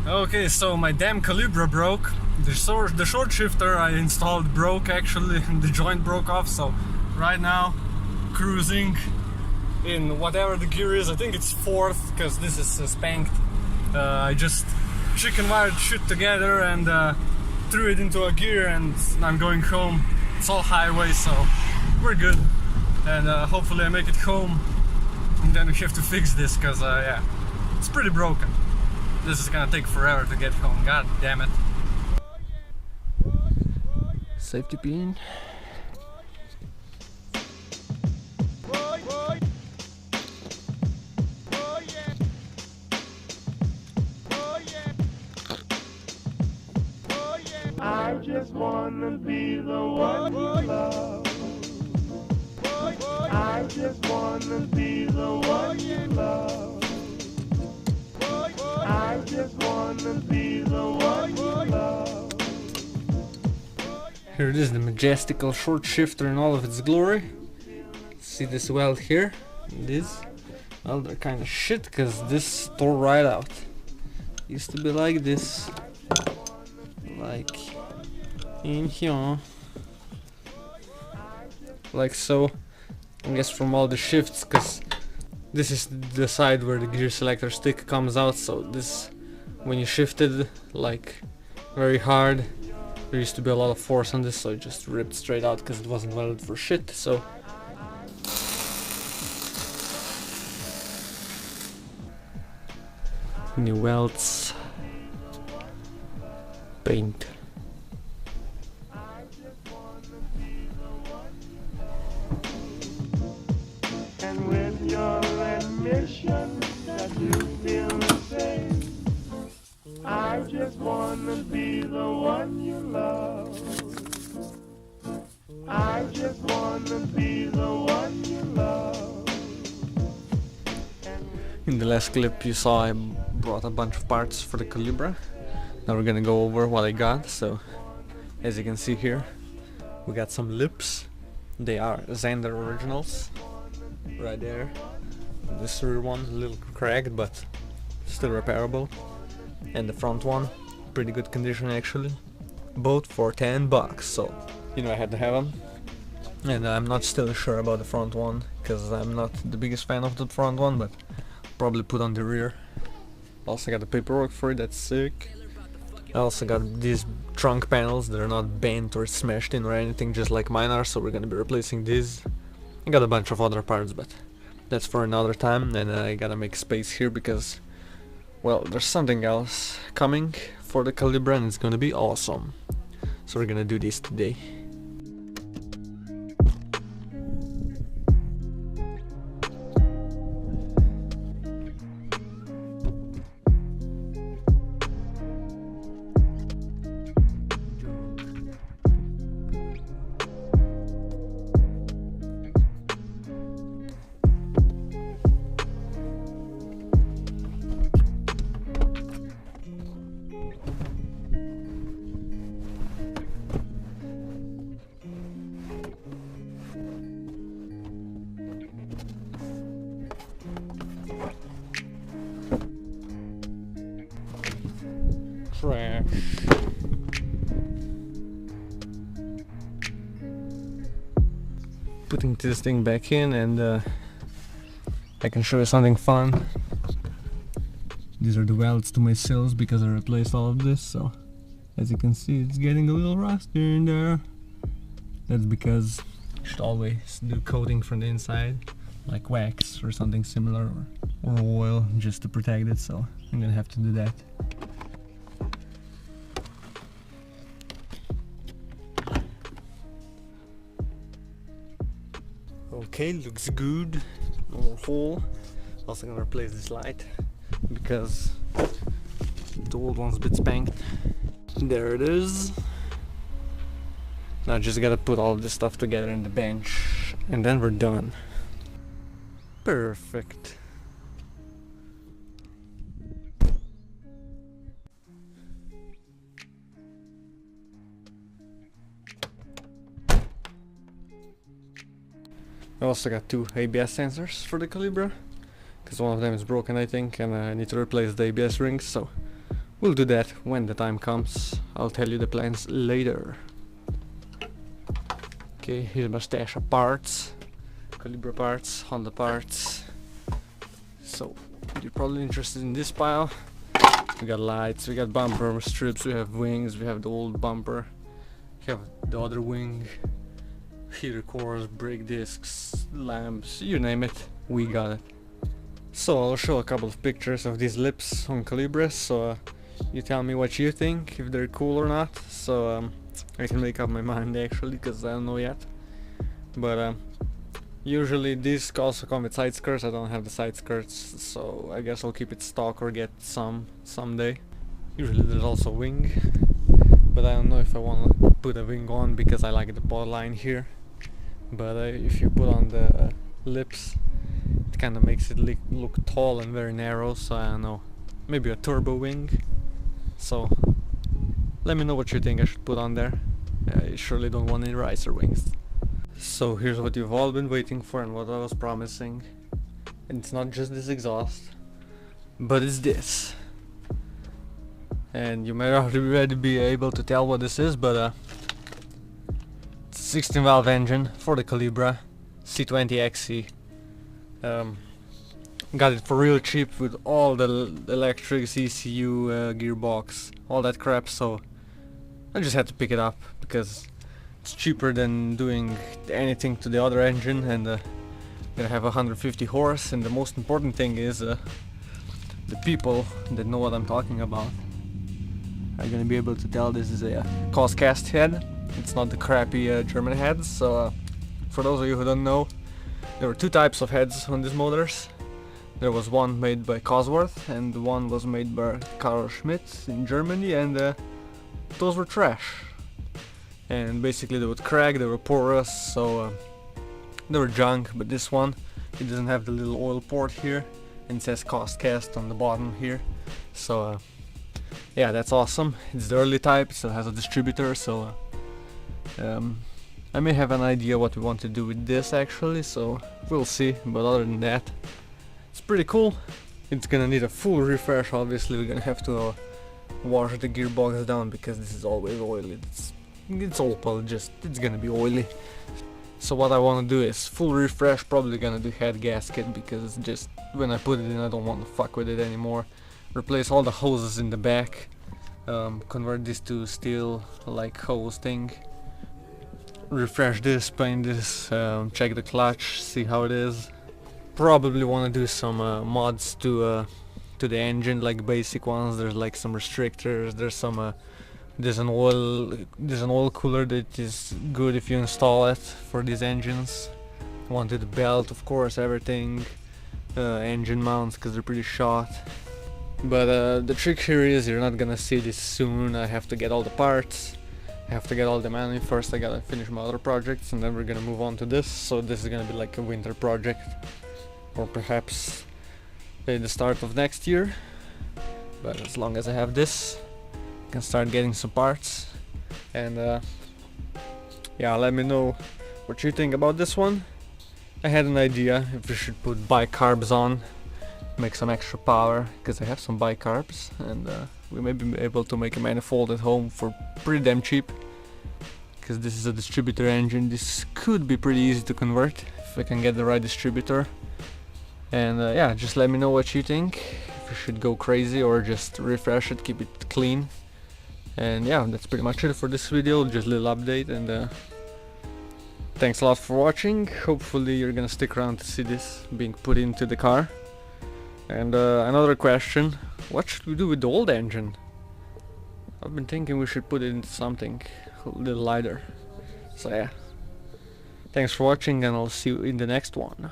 Okay, so my damn Calibra broke. The short shifter I installed broke actually, the joint broke off, so right now cruising in whatever the gear is. I think it's fourth, because this is spanked. I just chicken wired shit together and threw it into a gear, and I'm going home. It's all highway, so we're good. And hopefully I make it home, and then we have to fix this, because yeah, it's pretty broken. This is gonna take forever to get home, god damn it. Safety pin. I just wanna be the one you love. I just wanna be the one you love. I just wanna be the one you love. Here it is, the majestical short shifter in all of its glory. See this weld here? This? Well, they're kind of shit, because this tore right out. Used to be like this. Like in here. Like so. I guess from all the shifts, because this is the side where the gear selector stick comes out, so this, when you shifted like very hard, there used to be a lot of force on this, so it just ripped straight out because it wasn't welded for shit. So new welds, paint. And with your admission that you feel the same, I just wanna be the one you love. I just wanna be the one you love. In the last clip you saw I brought a bunch of parts for the Calibra. Now we're gonna go over what I got. So as you can see here, we got some lips. They are Xander originals. Right there. This rear one, a little cracked but still repairable. And the front one, pretty good condition actually. Both for $10, so you know I had to have them. And I'm not still sure about the front one, because I'm not the biggest fan of the front one, but probably put on the rear. Also got the paperwork for it, that's sick. I also got these trunk panels, they're not bent or smashed in or anything, just like mine are, so we're gonna be replacing these. I got a bunch of other parts, but that's for another time, and I gotta make space here because, well, there's something else coming for the Calibra and it's gonna be awesome. So we're gonna do this today. Trash. Putting this thing back in, and I can show you something fun. These are the welds to my sills because I replaced all of this, so as you can see it's getting a little rusty in there. That's because you should always do coating from the inside, like wax or something similar, or oil, just to protect it, so I'm gonna have to do that. Okay, looks good. Normal hole. Also gonna replace this light because the old one's a bit spanked. There it is. Now just gotta put all this stuff together in the bench and then we're done. Perfect. I also got two ABS sensors for the Calibra, because one of them is broken I think, and I need to replace the ABS rings, so we'll do that when the time comes. I'll tell you the plans later. Okay, here's my stash of parts. Calibra parts, Honda parts. So, you're probably interested in this pile. We got lights, we got bumper strips, we have wings, we have the old bumper. We have the other wing. Heater cores, brake discs, lamps, you name it, we got it. So I'll show a couple of pictures of these lips on Calibra, so you tell me what you think, if they're cool or not. So I can make up my mind actually, because I don't know yet. But usually these also come with side skirts. I don't have the side skirts, so I guess I'll keep it stock or get some someday. Usually there's also wing, but I don't know if I want to put a wing on because I like the body line here. But if you put on the lips, it kind of makes it look tall and very narrow, so I don't know, maybe a turbo wing. So let me know what you think I should put on there. I surely don't want any riser wings. So here's what you've all been waiting for and what I was promising. And it's not just this exhaust, but it's this. And you may already be able to tell what this is, but it's a 16 valve engine for the Calibra C20XE. Got it for real cheap with all the electrics, ECU, gearbox, all that crap, so I just had to pick it up because it's cheaper than doing anything to the other engine, and gonna have 150 horse, and the most important thing is the people that know what I'm talking about are gonna be able to tell this is a cast head. It's not the crappy German heads. So for those of you who don't know, there were two types of heads on these motors. There was one made by Cosworth and one was made by Carl Schmidt in Germany, and those were trash. And basically they would crack, they were porous, so they were junk. But this one, it doesn't have the little oil port here, and it says cast on the bottom here. So yeah, that's awesome. It's the early type, it still has a distributor, so I may have an idea what we want to do with this actually, so we'll see. But other than that, it's pretty cool. It's gonna need a full refresh. Obviously we're gonna have to wash the gearbox down because this is always oily. It's Opel, it's gonna be oily. So what I want to do is full refresh. Probably gonna do head gasket because it's just, when I put it in I don't want to fuck with it anymore. Replace all the hoses in the back, convert this to steel like hose thing, refresh this, paint this, check the clutch, see how it is. Probably want to do some mods to the engine, like basic ones. There's like some restrictors, there's an oil cooler that is good if you install it for these engines. Wanted the belt, of course, everything, engine mounts because they're pretty short. But the trick here is you're not gonna see this soon. I have to get all the parts, I have to get all the money first. I gotta finish my other projects and then we're gonna move on to this. So this is gonna be like a winter project, or perhaps the start of next year. But as long as I have this, I can start getting some parts. And yeah, let me know what you think about this one. I had an idea if we should put bicarbs on, make some extra power, because I have some bicarbs, and we may be able to make a manifold at home for pretty damn cheap, because this is a distributor engine. This could be pretty easy to convert if I can get the right distributor. And yeah, just let me know what you think, if we should go crazy or just refresh it, keep it clean. And yeah, that's pretty much it for this video, just a little update. And thanks a lot for watching. Hopefully you're gonna stick around to see this being put into the car. And another question, what should we do with the old engine? I've been thinking we should put it into something a little lighter. So yeah, thanks for watching and I'll see you in the next one.